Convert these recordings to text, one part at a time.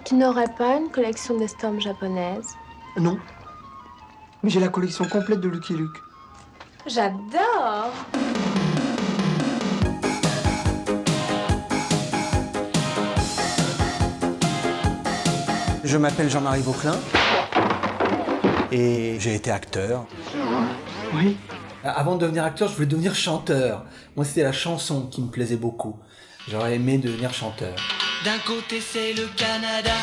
Tu n'aurais pas une collection d'estampes japonaises? Non. Mais j'ai la collection complète de Lucky Luke. J'adore! Je m'appelle Jean-Marie Vauclin et j'ai été acteur. Oui. Avant de devenir acteur, je voulais devenir chanteur. Moi, c'était la chanson qui me plaisait beaucoup. J'aurais aimé devenir chanteur. D'un côté, c'est le Canada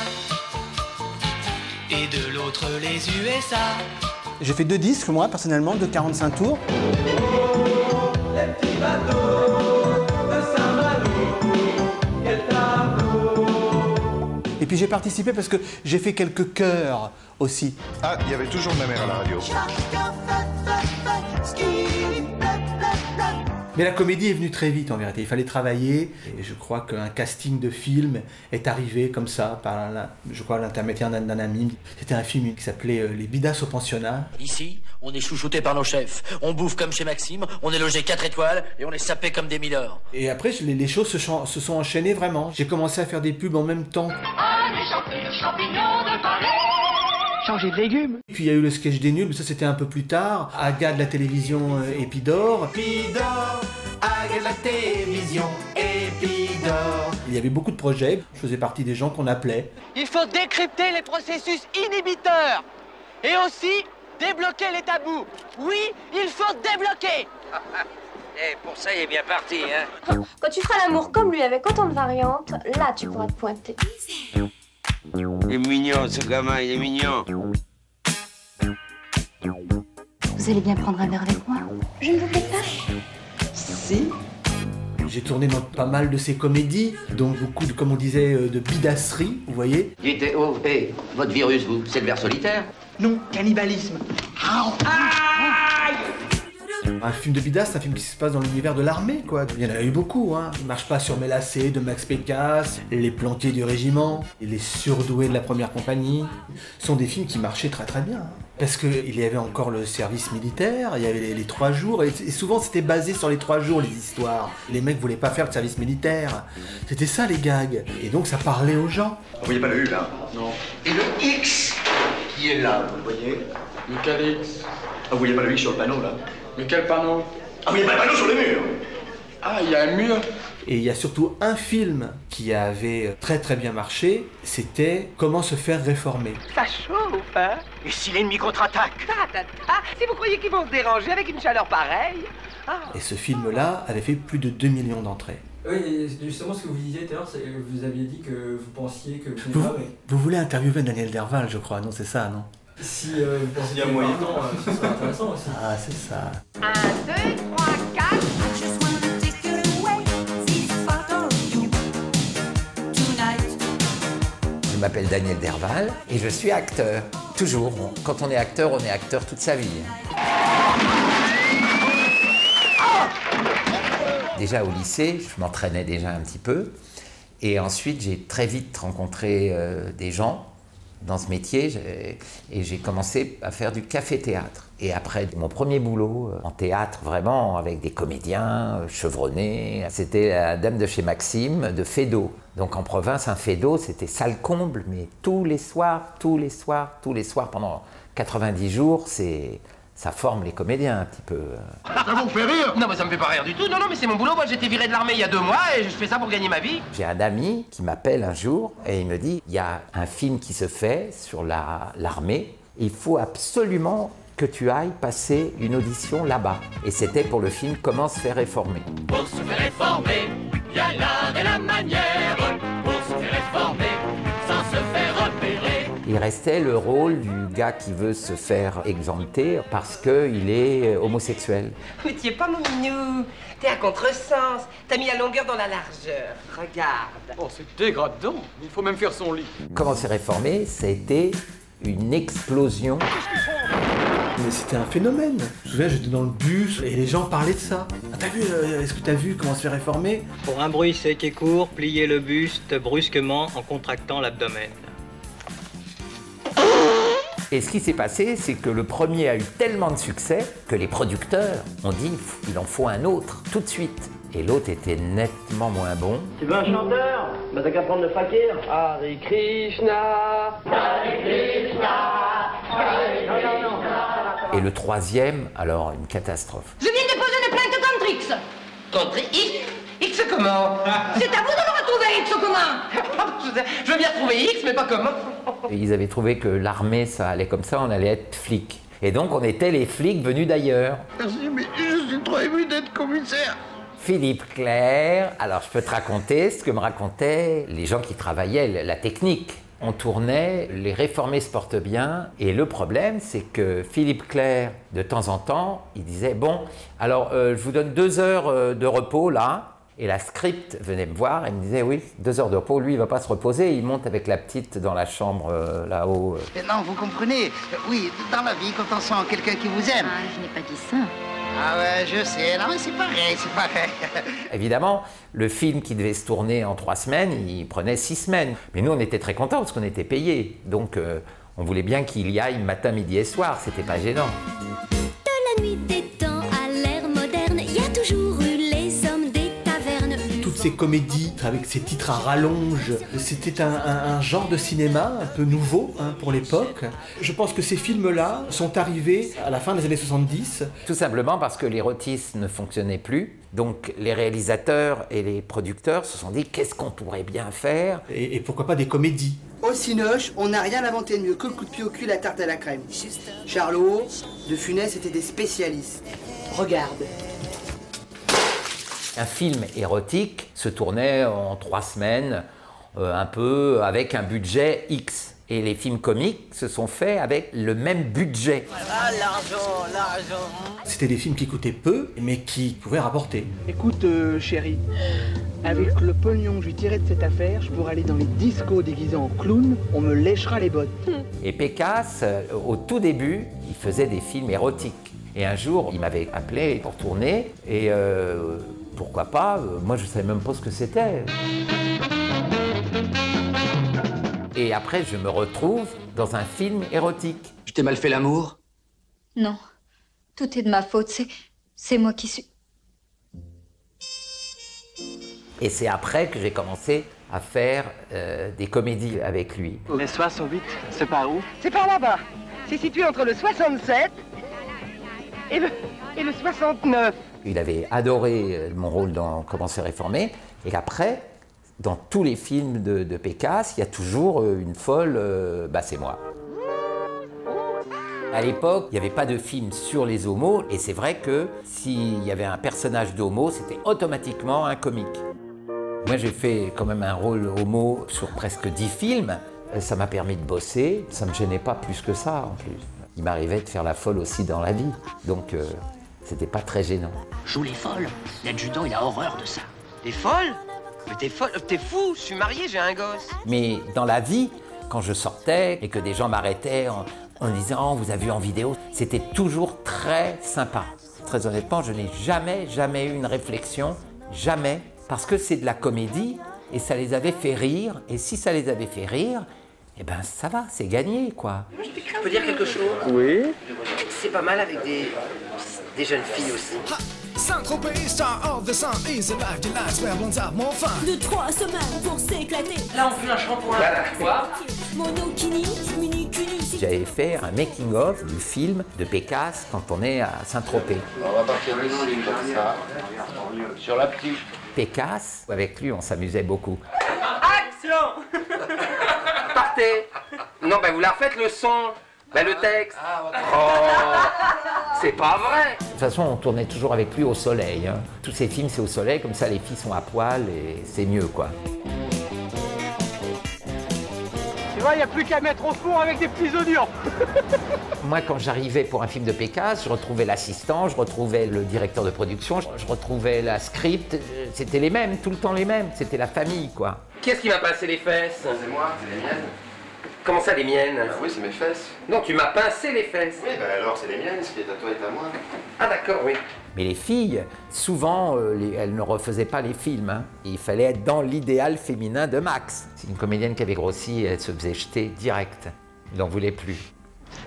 et de l'autre, les USA. J'ai fait 2 disques, moi, personnellement, de 45 tours. Les petits bateaux de Saint-Malo, quel tableau. Et puis j'ai participé parce que j'ai fait quelques chœurs aussi. Ah, il y avait toujours ma mère à la radio. Mais la comédie est venue très vite en vérité, il fallait travailler. Et je crois qu'un casting de film est arrivé comme ça, par je crois l'intermédiaire d'un ami. C'était un film qui s'appelait Les Bidasses au pensionnat. Ici, on est chouchouté par nos chefs. On bouffe comme chez Maxime, on est logé 4 étoiles et on est sapé comme des milords. Et après, les choses se sont enchaînées vraiment. J'ai commencé à faire des pubs en même temps. Champignons de Paris. Changer de légumes. Et puis il y a eu le sketch des nuls, mais ça c'était un peu plus tard. Aga de la télévision Épidore. Épidore, Aga de la télévision, Épidore. Il y avait beaucoup de projets. Je faisais partie des gens qu'on appelait. Il faut décrypter les processus inhibiteurs et aussi débloquer les tabous. Oui, il faut débloquer. Et pour ça, il est bien parti, hein. Quand tu feras l'amour comme lui avec autant de variantes, là tu pourras te pointer. Il est mignon, ce gamin, il est mignon. Vous allez bien prendre un verre avec moi? Je ne vous plais pas? Si. J'ai tourné dans pas mal de ces comédies, donc beaucoup de, comme on disait, de bidasseries, vous voyez. Dites, oh, hey, votre virus, vous, c'est le ver solitaire? Non, cannibalisme. Un film de bidasse, c'est un film qui se passe dans l'univers de l'armée, quoi. Il y en a eu beaucoup, hein. Marche pas sur mes lacets de Max Pécasse, Les planqués du régiment, et Les surdoués de la première compagnie. Ce sont des films qui marchaient très très bien. Parce qu'il y avait encore le service militaire, il y avait les 3 jours, et souvent c'était basé sur les 3 jours, les histoires. Les mecs voulaient pas faire de service militaire. C'était ça les gags. Et donc ça parlait aux gens. Vous voyez pas le U là? Non. Et le X qui est là, vous le voyez? Lequel X? Ah, vous voyez pas le X sur le panneau là? Mais quel panneau? Ah, vous voyez pas le panneau sur le mur? Ah, il y a un mur. Et il y a surtout un film qui avait très très bien marché, c'était Comment se faire réformer. Ça chauffe, hein? Et si l'ennemi contre-attaque? Si vous croyez qu'ils vont se déranger avec une chaleur pareille? Et ce film-là avait fait plus de 2 millions d'entrées. Oui, justement ce que vous disiez tout à l'heure, vous aviez dit que vous pensiez que... Vous voulez interviewer Daniel Derval, je crois, non? C'est ça, non? Si vous pensez qu'il y a moyen, ce serait intéressant aussi. Ah, c'est ça. 1, 2, 3, 4. Je m'appelle Daniel Derval et je suis acteur. Toujours. Quand on est acteur toute sa vie. Déjà au lycée, je m'entraînais déjà un petit peu. Et ensuite, j'ai très vite rencontré des gens dans ce métier et j'ai commencé à faire du café-théâtre. Et après, mon premier boulot en théâtre, vraiment, avec des comédiens chevronnés, c'était la dame de chez Maxime, de Feydeau. Donc en province, un Feydeau, c'était salle comble, mais tous les soirs, pendant 90 jours, ça forme les comédiens un petit peu. Ça vous fait rire? Non, mais ça me fait pas rire du tout. Non, mais c'est mon boulot. Moi, j'ai été viré de l'armée il y a 2 mois et je fais ça pour gagner ma vie. J'ai un ami qui m'appelle un jour et il me dit, il y a un film qui se fait sur l'armée, il faut absolument que tu ailles passer une audition là-bas. Et c'était pour le film Comment se faire réformer. Pour se faire réformer, il y a l'art et la manière. Pour se faire réformer, sans se faire repérer. Il restait le rôle du gars qui veut se faire exempter parce qu'il est homosexuel. Mais tu es pas mon minou. T'es à contresens. T'as mis la longueur dans la largeur. Regarde. Oh, c'est dégradant. Il faut même faire son lit. Comment se réformer, ça a été une explosion. Mais c'était un phénomène. Je me souviens, j'étais dans le bus et les gens parlaient de ça. Ah, t'as vu, est-ce que t'as vu comment se faire réformer? Pour un bruit sec et court, pliez le buste brusquement en contractant l'abdomen. Et ce qui s'est passé, c'est que le premier a eu tellement de succès que les producteurs ont dit il en faut un autre, tout de suite. et l'autre était nettement moins bon. Tu veux un chanteur? Bah t'as qu'à prendre le fakir. Hare Krishna, Hare Krishna, Hare Krishna. Et le troisième, alors une catastrophe. Je viens de déposer une plainte contre X. Contre X? X comment? C'est à vous de le retrouver, X, comment? Je veux bien retrouver X, mais pas comment. Ils avaient trouvé que l'armée, ça allait comme ça, on allait être flics. Et donc on était les flics venus d'ailleurs. Merci, mais je suis trop ému d'être commissaire. Philippe Clair, alors je peux te raconter ce que me racontaient les gens qui travaillaient, la technique. On tournait, les réformés se portent bien, et le problème c'est que Philippe Clair, de temps en temps, il disait « Bon, alors je vous donne 2 heures de repos là ». Et la script venait me voir et me disait « Oui, 2 heures de repos, lui il va pas se reposer, il monte avec la petite dans la chambre là-haut. » Non, vous comprenez, oui, dans la vie, quand on sent quelqu'un qui vous aime. Ah, je n'ai pas dit ça. Ah ouais, je sais, non mais c'est pareil, c'est pareil. Évidemment, le film qui devait se tourner en 3 semaines, il prenait 6 semaines. Mais nous, on était très contents parce qu'on était payés. Donc, on voulait bien qu'il y aille matin, midi et soir. C'était pas gênant. De la nuit des temps à l'ère moderne, il y a toujours eu les hommes des tavernes. Toutes ces comédies avec ces titres à rallonge, c'était un genre de cinéma un peu nouveau hein, pour l'époque. Je pense que ces films-là sont arrivés à la fin des années 70. Tout simplement parce que l'érotisme ne fonctionnait plus. Donc les réalisateurs et les producteurs se sont dit qu'est-ce qu'on pourrait bien faire et pourquoi pas des comédies. Au Cinoche, on n'a rien inventé de mieux que le coup de pied au cul, la tarte à la crème. Charlot, De Funès étaient des spécialistes. Regarde. Un film érotique se tournait en 3 semaines, un peu avec un budget X. Et les films comiques se sont faits avec le même budget. Ah, l'argent. C'était des films qui coûtaient peu, mais qui pouvaient rapporter. Écoute, chérie, avec le pognon que je tirais de cette affaire, je pourrais aller dans les discos déguisés en clown, on me léchera les bottes. Et Pécasse, au tout début, il faisait des films érotiques. Et un jour, il m'avait appelé pour tourner, et pourquoi pas, moi je ne savais même pas ce que c'était. Et après, je me retrouve dans un film érotique. Je t'ai mal fait l'amour? Non, tout est de ma faute, c'est moi qui suis... Et c'est après que j'ai commencé à faire des comédies avec lui. Les 68, c'est par où? C'est par là-bas. C'est situé entre le 67 et le 69. Il avait adoré mon rôle dans Comment se réformer, et après, dans tous les films de Pécasse, il y a toujours une folle, c'est moi. À l'époque, il n'y avait pas de film sur les homos, et c'est vrai que s'il y avait un personnage d'homo, c'était automatiquement un comique. Moi, j'ai fait quand même un rôle homo sur presque 10 films. Ça m'a permis de bosser, ça ne me gênait pas plus que ça en plus. Il m'arrivait de faire la folle aussi dans la vie, donc c'était pas très gênant. Joue les folles. L'adjudant, il a horreur de ça. Les folles? Mais t'es folle, t'es fou, je suis marié, j'ai un gosse. Mais dans la vie, quand je sortais et que des gens m'arrêtaient en me disant « Oh, vous avez vu en vidéo », c'était toujours très sympa. Très honnêtement, je n'ai jamais eu une réflexion, jamais, parce que c'est de la comédie et ça les avait fait rire. Et si ça les avait fait rire, eh ben ça va, c'est gagné, quoi. Je peux dire quelque chose? Oui. C'est pas mal avec des jeunes filles aussi. Saint-Tropez, star of the sun, is a life de l'iceberg, on tape mon fin. De 3 semaines pour s'éclater. Là, on fait un shampoing. Quoi? Monokini, minikini. J'avais fait un making-of du film de Pécasse quand on est à Saint-Tropez. On va partir ici, comme ça, sur la petite. Pécasse, avec lui, on s'amusait beaucoup. Action. Partez. Non, vous la refaites le son, le texte. C'est pas vrai. De toute façon, on tournait toujours avec lui au soleil. Hein. Tous ces films, c'est au soleil, comme ça les filles sont à poil et c'est mieux, quoi. Tu vois, il n'y a plus qu'à mettre au four avec des petits oignons. Moi, quand j'arrivais pour un film de Pécasse, je retrouvais l'assistant, je retrouvais le directeur de production, je retrouvais la script. C'était les mêmes, tout le temps les mêmes. C'était la famille, quoi. Qui est-ce qui m'a pincé les fesses? C'est moi, c'est les miennes. Comment ça, les miennes? Ah oui, c'est mes fesses. Non, tu m'as pincé les fesses. Oui, alors c'est les miennes, ce qui est à toi est à moi. Ah d'accord, oui. Mais les filles, souvent, elles ne refaisaient pas les films. Hein. Il fallait être dans l'idéal féminin de Max. C'est une comédienne qui avait grossi, elle se faisait jeter direct. Il n'en voulait plus.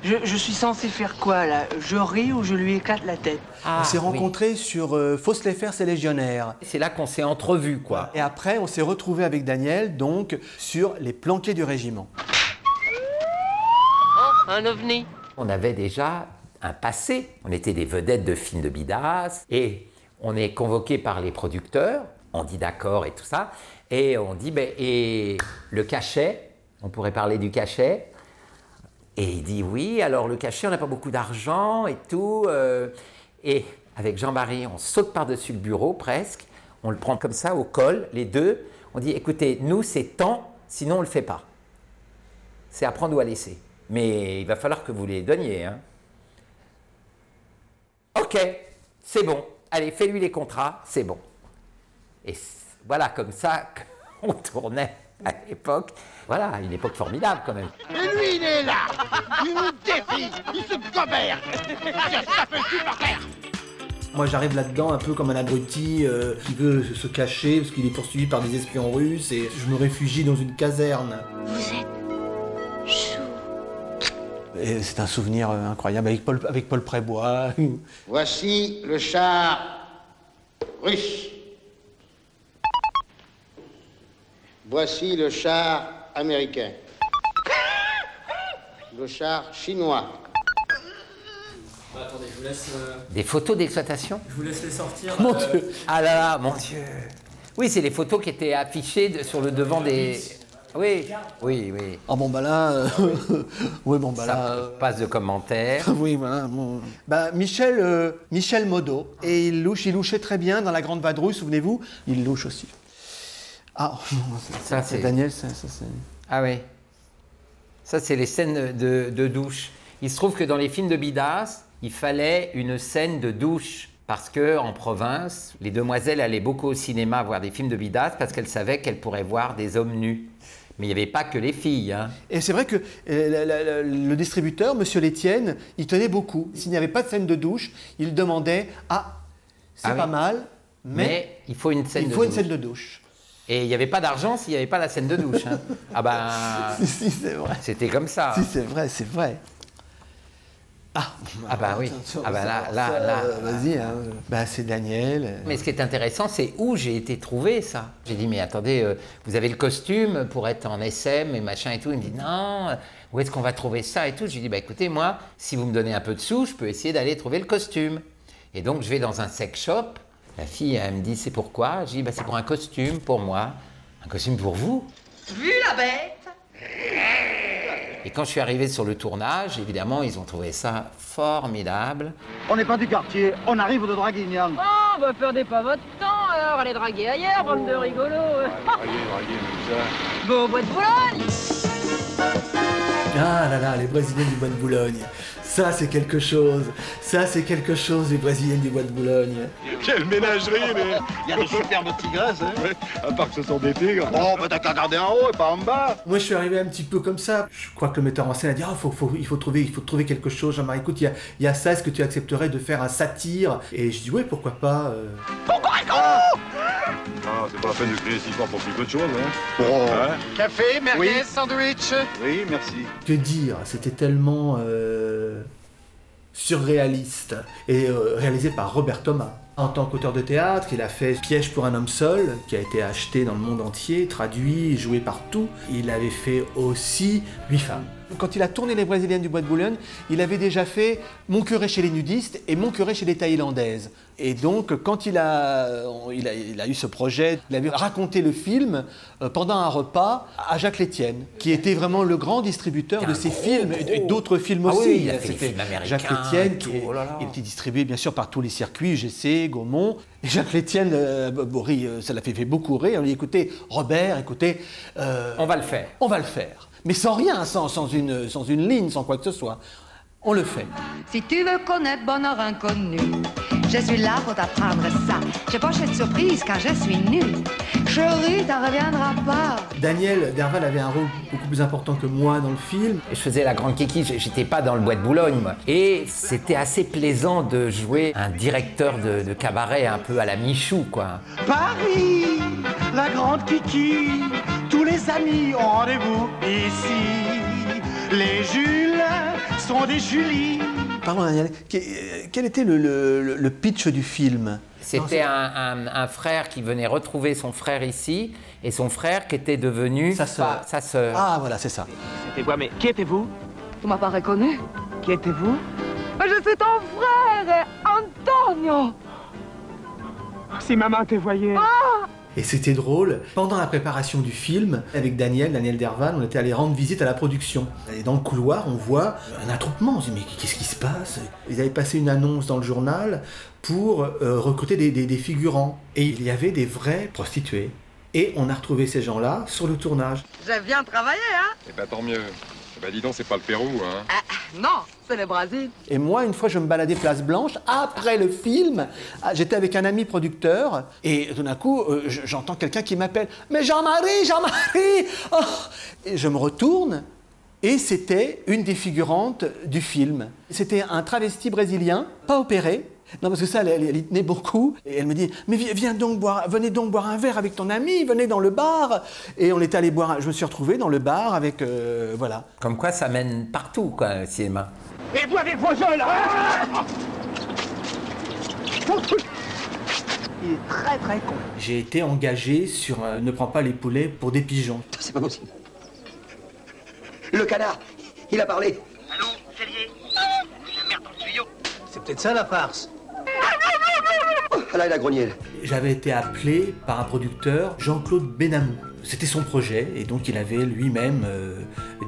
Je suis censé faire quoi, là? Je ris ou je lui éclate la tête? On s'est rencontrés sur Fausse les Fers, c'est légionnaire. C'est là qu'on s'est entrevus, quoi. Et après, on s'est retrouvés avec Daniel, donc, sur Les Planqués du Régiment. Oh, un ovni. On avait déjà un passé. On était des vedettes de films de bidas. Et on est convoqué par les producteurs. On dit d'accord et tout ça. Et on dit, ben, et le cachet? On pourrait parler du cachet. Et il dit oui, alors le cachet, on n'a pas beaucoup d'argent et tout. Et avec Jean-Marie, on saute par-dessus le bureau presque. On le prend comme ça au col, les deux. On dit, écoutez, nous, c'est tant, sinon on ne le fait pas. C'est à prendre ou à laisser. Mais il va falloir que vous les donniez. Hein. Ok, c'est bon. Allez, fais-lui les contrats, c'est bon. Et voilà, comme ça, on tournait à l'époque. Voilà, une époque formidable quand même. Et lui, il est là. Il nous défie. Il se goberge. Ça fait le cul par terre. Moi, j'arrive là-dedans un peu comme un abruti qui veut se cacher parce qu'il est poursuivi par des espions russes et je me réfugie dans une caserne. Vous êtes chou. Et c'est un souvenir incroyable avec Paul Prébois. Voici le char russe. Voici le char américain. Le char chinois. Bah, attendez, je vous laisse... Des photos d'exploitation? Je vous laisse les sortir. Mon Dieu. Ah là là, mon Dieu. Oui, c'est les photos qui étaient affichées sur le devant des... Oui, oui, oui. Oh bon, bah là... oui, bon, bah ça là... passe de commentaires. Oui, voilà. Bon. Bah, Michel Modo. Et il louchait très bien dans La Grande Vadrouille, souvenez-vous. Il louche aussi. Ah, ça c'est Daniel, ça c'est... Ah oui. Ça, c'est les scènes de douche. Il se trouve que dans les films de bidas, il fallait une scène de douche. Parce qu'en province, les demoiselles allaient beaucoup au cinéma voir des films de bidas parce qu'elles savaient qu'elles pourraient voir des hommes nus. Mais il n'y avait pas que les filles. Hein. Et c'est vrai que le distributeur, Monsieur Létienne, il tenait beaucoup. S'il n'y avait pas de scène de douche, il demandait « Ah, c'est pas mal, mais il faut une scène de douche. » Et il n'y avait pas d'argent s'il n'y avait pas la scène de douche. Hein. Ah ben... si, c'est vrai. C'était comme ça. Si, c'est vrai, c'est vrai. Ah bah oui. Ah bah là. Vas-y, hein. Bah c'est Daniel. Mais ce qui est intéressant, c'est où j'ai été trouvé ça. J'ai dit, mais attendez, vous avez le costume pour être en SM et machin et tout. Il me dit, non, où est-ce qu'on va trouver ça et tout. J'ai dit, bah écoutez, moi, si vous me donnez un peu de sous, je peux essayer d'aller trouver le costume. Et donc, je vais dans un sex shop. La fille, elle me dit, c'est pourquoi? Je dis, bah c'est pour un costume, pour moi. Un costume pour vous? Vu la bête? Et quand je suis arrivé sur le tournage, évidemment, ils ont trouvé ça formidable. On n'est pas du quartier, on arrive de Draguignan. Oh, bah perdez pas votre temps alors, allez draguer ailleurs, bande de rigolos. Draguer, comme ça. Beau bois de Boulogne. Ah là là, les Brésiliennes du Bois de Boulogne. Ça, c'est quelque chose. Ça, c'est quelque chose, les Brésiliennes du Bois de Boulogne. Quelle ménagerie, mais... Il y a des superbes tigresses, hein. Ouais, à part que ce sont des tigres. Oh, bah t'as qu'à regarder en haut et pas en bas. Moi, je suis arrivé un petit peu comme ça. Je crois que le metteur en scène a dit « Ah, il faut trouver quelque chose. Jean-Marie, écoute, il y a ça, est-ce que tu accepterais de faire un satire ?» Et je dis « Oui, pourquoi pas Ah, c'est pas la peine de crier si fort pour si peu de choses, hein. Oh. Hein? Café, merguez, Oui. sandwich. Oui, merci. » Que dire? C'était tellement surréaliste et réalisé par Robert Thomas. En tant qu'auteur de théâtre, il a fait Piège pour un homme seul, qui a été acheté dans le monde entier, traduit, joué partout. Il avait fait aussi 8 femmes. Quand il a tourné Les Brésiliennes du Bois de Boulogne, il avait déjà fait Mon curé chez les nudistes et Mon curé chez les Thaïlandaises. Et donc, quand il a eu ce projet, il avait raconté le film pendant un repas à Jacques Létienne, qui était vraiment le grand distributeur de ces films et d'autres films aussi. Oui, il a fait des films américains. Jacques Létienne, il était distribué bien sûr par tous les circuits, UGC, Gaumont. Et Jacques Létienne, ça l'a fait beaucoup rire. On lui dit, écoutez, Robert, écoutez... on va le faire. On va le faire. Mais sans rien, sans une ligne, sans quoi que ce soit. On le fait. Si tu veux connaître bonheur inconnu, je suis là pour t'apprendre ça. Je poche de surprise quand je suis nue. Chérie, t'en reviendras pas. Daniel Derval avait un rôle beaucoup plus important que moi dans le film. Je faisais la grande kiki, j'étais pas dans le Bois de Boulogne, moi. Et c'était assez plaisant de jouer un directeur de cabaret un peu à la Michou, quoi. Paris, la grande kiki. Tous les amis ont rendez-vous ici. Les Jules sont des Julie. Pardon, Daniel, quel était le pitch du film? C'était un frère qui venait retrouver son frère ici, et son frère qui était devenu sa sœur. Ah, voilà, c'est ça. C'était quoi, mais qui étiez-vous? Tu m'as pas reconnu? Qui étiez-vous? Je suis ton frère, Antonio. Si maman te voyait. Ah! Et c'était drôle. Pendant la préparation du film, avec Daniel Derval, on était allé rendre visite à la production. Et dans le couloir, on voit un attroupement. On se dit, mais qu'est-ce qui se passe? Ils avaient passé une annonce dans le journal pour recruter des figurants. Et il y avait des vraies prostituées. Et on a retrouvé ces gens-là sur le tournage. J'ai bien travaillé, hein? Eh ben tant mieux. Eh ben dis donc, c'est pas le Pérou, hein? Non, c'est le Brésil. Et moi, une fois, je me baladais place Blanche, après le film, j'étais avec un ami producteur, et tout d'un coup, j'entends quelqu'un qui m'appelle « Mais Jean-Marie, Jean-Marie oh !» Et je me retourne, et c'était une des figurantes du film. C'était un travesti brésilien, pas opéré. Non, parce que ça, elle y tenait beaucoup. Et elle me dit, mais venez donc boire un verre avec ton ami, venez dans le bar. Et on était allé boire, je me suis retrouvé dans le bar avec, voilà. Comme quoi, ça mène partout, quoi, le cinéma. Et vous avec vos jeux, là! Il est très très con. J'ai été engagé sur Ne prends pas les poulets pour des pigeons. C'est pas possible. Le canard, il a parlé. Allô, Cellier? La merde dans le tuyau. C'est peut-être ça la farce. Ah là, il a grogné. J'avais été appelé par un producteur, Jean-Claude Benamou. C'était son projet, et donc il avait lui-même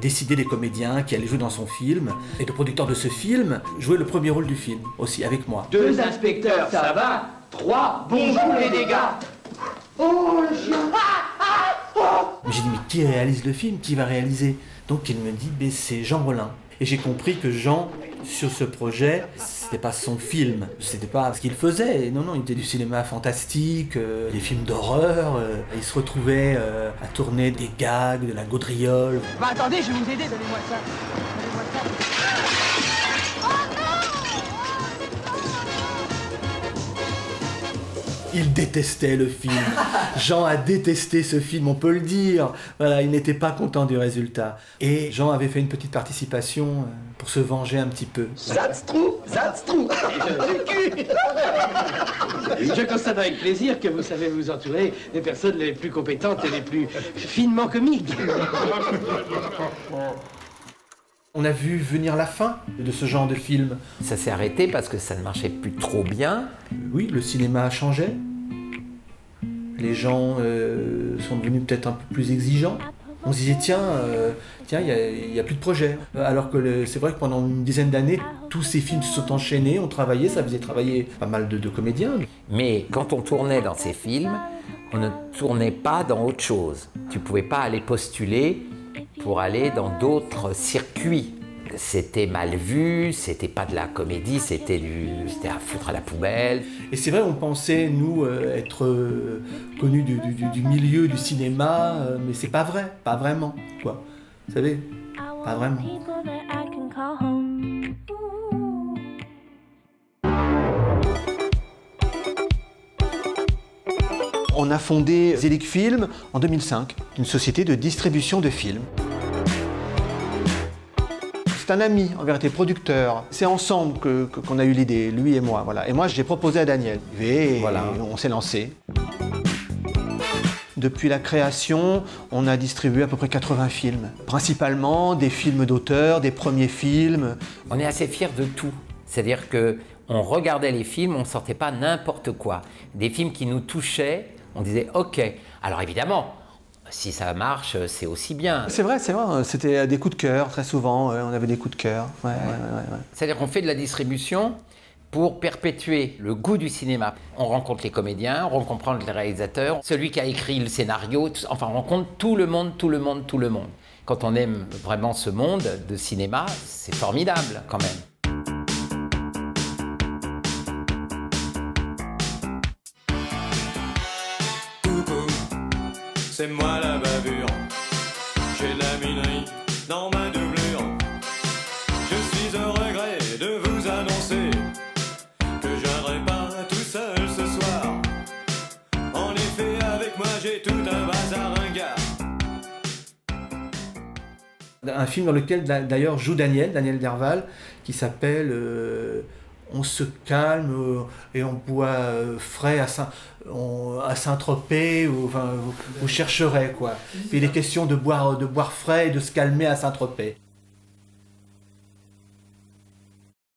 décidé des comédiens qui allaient jouer dans son film. Et le producteur de ce film jouait le premier rôle du film, aussi, avec moi. 2 inspecteurs, ça va? 3, bonjour les dégâts. Oh, le chien. J'ai dit, mais qui réalise le film? Qui va réaliser? Donc il me dit, c'est Jean Rollin. Et j'ai compris que Jean, sur ce projet, c'était pas son film, c'était pas ce qu'il faisait. Non, il était du cinéma fantastique, des films d'horreur. Il se retrouvait à tourner des gags, de la gaudriole. Bah attendez, je vais vous aider, donnez-moi ça. Donnez-moi ça. Il détestait le film. Jean a détesté ce film, on peut le dire. Voilà, il n'était pas content du résultat. Et Jean avait fait une petite participation pour se venger un petit peu. That's true. Je constate avec plaisir que vous savez vous entourer des personnes les plus compétentes et les plus finement comiques. On a vu venir la fin de ce genre de film. Ça s'est arrêté parce que ça ne marchait plus trop bien. Oui, le cinéma a changé. Les gens sont devenus peut-être un peu plus exigeants. On se disait, tiens, il n'y a plus de projet. Alors que c'est vrai que pendant une dizaine d'années, tous ces films se sont enchaînés, on travaillait, ça faisait travailler pas mal de comédiens. Mais quand on tournait dans ces films, on ne tournait pas dans autre chose. Tu ne pouvais pas aller postuler pour aller dans d'autres circuits. C'était mal vu, c'était pas de la comédie, c'était à foutre à la poubelle. Et c'est vrai, on pensait, nous, être connus du milieu du cinéma, mais c'est pas vrai, pas vraiment, quoi. Vous savez, pas vraiment. On a fondé Zelig Film en 2005, une société de distribution de films. C'est un ami, en vérité, producteur. C'est ensemble qu'on a eu l'idée, lui et moi. Voilà. Et moi, j'ai proposé à Daniel. Et voilà. On s'est lancé. Depuis la création, on a distribué à peu près 80 films. Principalement des films d'auteur, des premiers films. On est assez fiers de tout. C'est-à-dire qu'on regardait les films, on ne sortait pas n'importe quoi. Des films qui nous touchaient, on disait « OK ». Alors évidemment, si ça marche, c'est aussi bien. C'est vrai, c'était des coups de cœur, très souvent, on avait des coups de cœur. Ouais. C'est-à-dire qu'on fait de la distribution pour perpétuer le goût du cinéma. On rencontre les comédiens, on rencontre les réalisateurs, celui qui a écrit le scénario, enfin on rencontre tout le monde. Quand on aime vraiment ce monde de cinéma, c'est formidable quand même. C'est moi la bavure, j'ai de la minerie dans ma doublure. Je suis au regret de vous annoncer que je viendrai pas tout seul ce soir. En effet, avec moi j'ai tout un bazar ringard. Un film dans lequel d'ailleurs joue Daniel Derval, qui s'appelle On se calme et on boit frais à Saint-Tropez, ou enfin, vous chercherez quoi. Puis il est question de boire frais et de se calmer à Saint-Tropez.